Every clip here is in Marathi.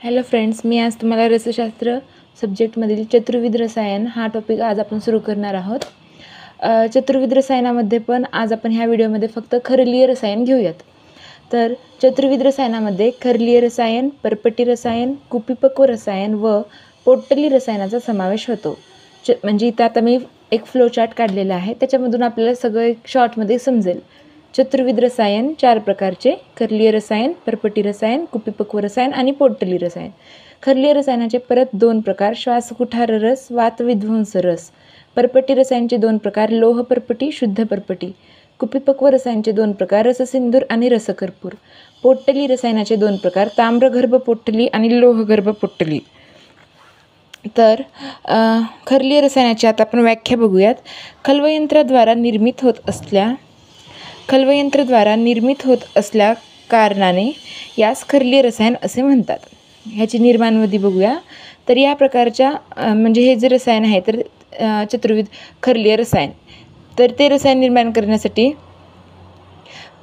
हॅलो फ्रेंड्स, मी आज तुम्हाला रसशास्त्र सब्जेक्टमधील चतुर्विध रसायन हा टॉपिक आज आपण सुरू करणार आहोत. चतुर्विध रसायनामध्ये पण आज आपण ह्या व्हिडिओमध्ये फक्त खरलीय रसायन घेऊयात. तर चतुर्विध रसायनामध्ये खरलीय रसायन, परपटी रसायन, कुपिपक्व रसायन व पोटली रसायनाचा समावेश होतो. म्हणजे इथं आता मी एक फ्लो चार्ट काढलेला आहे, त्याच्यामधून आपल्याला सगळं एक शॉर्टमध्ये समजेल. चतुर्विध रसायन 4 प्रकारचे: खरलीय रसायन, परपटी रसायन, कुपिपक्व रसायन आणि पोटली रसायन. खरलीय रसायनाचे परत 2 प्रकार: श्वासकुठार रस, वातविध्वंस रस. परपटी रसायनचे 2 प्रकार: लोह परपटी, शुद्ध परपटी. कुपिपक्व रसायनचे 2 प्रकार: रससिंदूर आणि रसकर्पूर. पोटली रसायनाचे 2 प्रकार: ताम्रगर्भ पोटली आणि लोहगर्भ पोटली. तर खरलीय रसायनाची आता आपण व्याख्या बघूयात. खल्वयंत्राद्वारा निर्मित होत असल्या कारणाने यास खरलीय रसायन असे म्हणतात. ह्याची निर्माणविधी बघूया. तर या प्रकारच्या म्हणजे हे जे रसायन आहे तर चतुर्विध खरलीय रसायन, तर ते रसायन निर्माण करण्यासाठी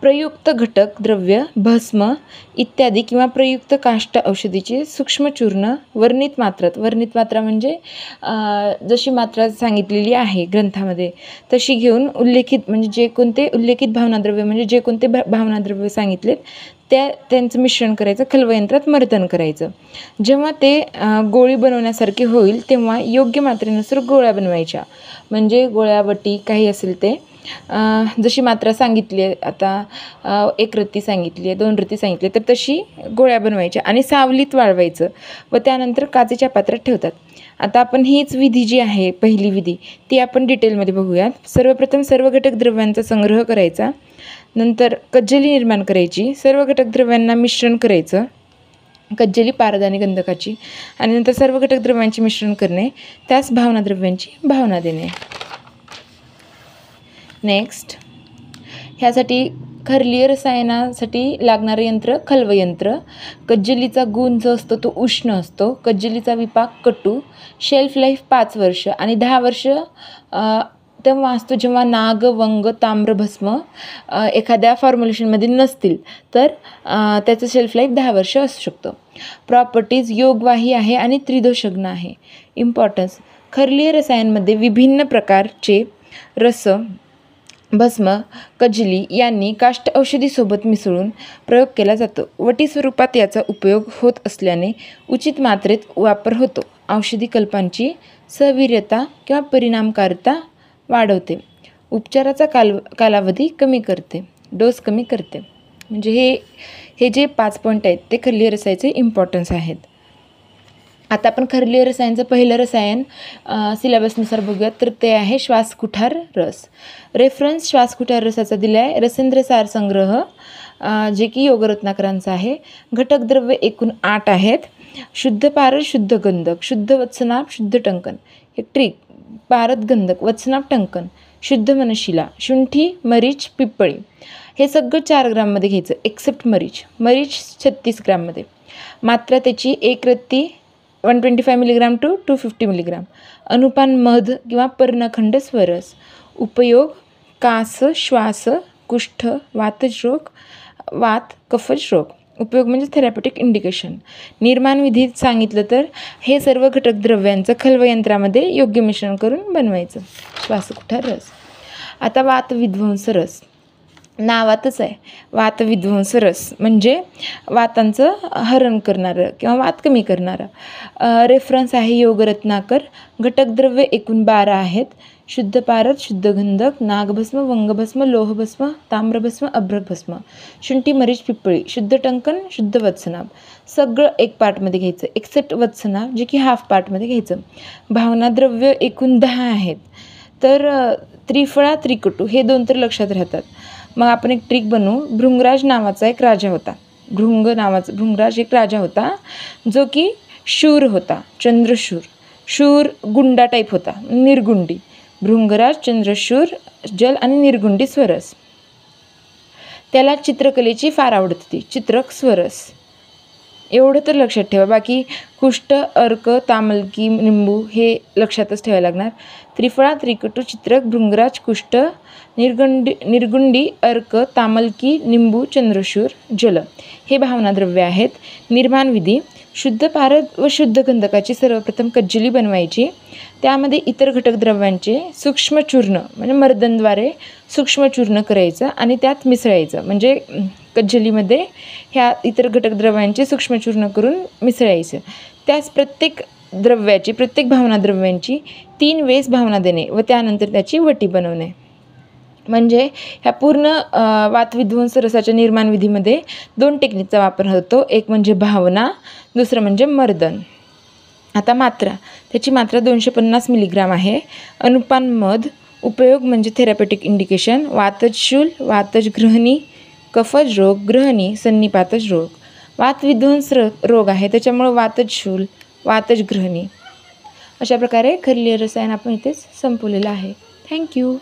प्रयुक्त घटक द्रव्य, भस्म इत्यादी किंवा प्रयुक्त काष्ट औषधीची सूक्ष्म चूर्ण वर्णित मात्रा म्हणजे जशी मात्रा सांगितलेली आहे ग्रंथामध्ये तशी घेऊन उल्लेखित म्हणजे जे कोणते उल्लेखित भावनाद्रव्य म्हणजे जे कोणते भावनाद्रव्य सांगितलेत त्यांचं मिश्रण करायचं, खल्वयंत्रात मर्दन करायचं. जेव्हा ते गोळी बनवण्यासारखे होईल तेव्हा योग्य मात्रेनुसार गोळ्या बनवायच्या. म्हणजे गोळ्यावटी काही असेल ते जशी मात्रा सांगितली आहे, आता 1 रत्ती सांगितली आहे, 2 रत्ती सांगितली, तर तशी गोळ्या बनवायच्या आणि सावलीत वाळवायचं व त्यानंतर काचेच्या पात्रात ठेवतात. आता आपण हीच विधी जी आहे पहिली विधी ती आपण डिटेलमध्ये बघूयात. सर्वप्रथम सर्व घटक द्रव्यांचा संग्रह करायचा, नंतर कज्जली निर्माण करायची, सर्व घटक द्रव्यांना मिश्रण करायचं, कज्जली पारद आणि गंधकाची, आणि नंतर सर्व घटक द्रव्यांचे मिश्रण करणे, त्यास भावनाद्रव्यांची भावना देणे. नेक्स्ट, ह्यासाठी खरलीय रसायनासाठी लागणारं यंत्र खल्वयंत्र. कज्जलीचा गुण जो असतो तो उष्ण असतो. कज्जलीचा विपाक कटू. शेल्फ लाईफ 5 वर्ष आणि 10 वर्ष तेव्हा असतो जेव्हा नाग, वंग, ताम्रभस्म एखाद्या फॉर्म्युलेशनमध्ये नसतील तर त्याचं शेल्फ लाईफ 10 वर्ष असू शकतं. प्रॉपर्टीज: योगवाही आहे आणि त्रिदोषग्न आहे. इम्पॉर्टन्स: खरलीय रसायनमध्ये विभिन्न प्रकारचे रस, भस्म, कज्जली यांनी काष्ट औषधीसोबत मिसळून प्रयोग केला जातो. वटी स्वरूपात याचा उपयोग होत असल्याने उचित मात्रेत वापर होतो. औषधी कल्पांची सवीर्यता किंवा परिणामकारता वाढवते. उपचाराचा कालावधी कमी करते. डोस कमी करते. म्हणजे हे जे 5 पॉईंट आहेत ते खरलीय रसायनाचे इम्पॉर्टन्स आहेत. आता आपण खरलीय रसायनचं पहिलं रसायन सिलेबसनुसार बघूयात. तर ते आहे श्वासकुठार रस. रेफरन्स श्वासकुठार रसाचा दिला आहे रसेंद्र सार संग्रह, जे की योगरत्नाकरांचा आहे. घटक द्रव्य एकूण 8 आहेत. शुद्ध पारद, शुद्ध गंधक, शुद्ध वत्सनाप, शुद्ध टंकन. हे ट्रिक: पारद, गंधक, वत्सनाप, टंकन, शुद्ध मनशिला, शुंठी, मरीच, पिप्पळी. हे सगळं 4 ग्राममध्ये घ्यायचं एक्सेप्ट मरीच 36 ग्राममध्ये. मात्रा त्याची 1 रत्ती 125 मिलीग्राम टू 250 मिलीग्राम. अनुपान मध किंवा पर्णखंड स्वरस. उपयोग: कास, श्वास, कुष्ठ, वातरोग, वात, कफज रोग. उपयोग म्हणजे थेरॅप्युटिक इंडिकेशन. निर्माण विधीत सांगितलं तर हे सर्व घटक द्रव्यांचं खल्वयंत्रामध्ये योग्य मिश्रण करून बनवायचं. श्वासकुठार रस. आता वातविध्वंस रस नावातच आहे. वातविध्वंस रस म्हणजे वातांचं हरण करणारं किंवा वात कमी करणारं. रेफरन्स आहे योगरत्नाकर. घटकद्रव्य एकूण 12 आहेत. शुद्ध पारद, शुद्ध गंधक, नागभस्म, वंगभस्म, लोहभस्म, ताम्रभस्म, अभ्रकभस्म, शुंठी, मरीच, पिप्पळी, शुद्ध टंकन, शुद्ध वत्सनाप. सगळं 1 पार्टमध्ये घ्यायचं एक्सेप्ट वत्सनाप जे की हाफ पार्टमध्ये घ्यायचं. भावनाद्रव्य एकूण 10 आहेत. तर त्रिफळा, त्रिकटू हे 2 तर लक्षात राहतात. मग आपण एक ट्रिक बनवू. भृंगराज नावाचा एक राजा होता. भृंगराज एक राजा होता जो की शूर होता, चंद्रशूर. शूर गुंडा टाईप होता, निर्गुंडी. भृंगराज, चंद्रशूर, जल आणि निर्गुंडी स्वरस. त्याला चित्रकलेची फार आवडत होती, चित्रक स्वरस. एवढं तर लक्षात ठेवा. बाकी कुष्ठ, अर्क, तामलकी, निंबू हे लक्षातच ठेवायला लागणार. त्रिफळा, त्रिकटू, चित्रक, भृंगराज, कुष्ठ, निर्गुंडी, अर्क, तामलकी, निंबू, चंद्रशूर, जल हे भावनाद्रव्य आहेत. निर्माण विधी: शुद्ध पारद व शुद्ध गंधकाची सर्वप्रथम कज्जली बनवायची. त्यामध्ये इतर घटक द्रव्यांचे सूक्ष्म चूर्ण म्हणजे मर्दनद्वारे सूक्ष्म चूर्ण करायचं आणि त्यात मिसळायचं. म्हणजे कज्जलीमध्ये ह्या इतर घटक द्रव्यांचे सूक्ष्म चूर्ण करून मिसळायचं. त्यास प्रत्येक भावना द्रव्यांची 3 वेळेस भावना देणे व त्यानंतर त्याची वटी बनवणे. म्हणजे ह्या पूर्ण वातविध्वंस रसाच्या निर्माण विधीमध्ये 2 टेक्निकचा वापर होतो. एक म्हणजे भावना, दुसरं म्हणजे मर्दन. आता मात्रा, त्याची मात्रा 250 मिलीग्राम आहे. अनुपान मध. उपयोग म्हणजे थेरॅपेटिक इंडिकेशन वातज शूल, वातज ग्रहणी, कफज रोग, ग्रहणी, सन्निपातज रोग. वातविध्वंस रोग आहे त्याच्यामुळं वातज शूल, वातज ग्रहणी. अशा प्रकारे खरलीय रसायन आपण इथेच संपवलेलं आहे. थँक्यू.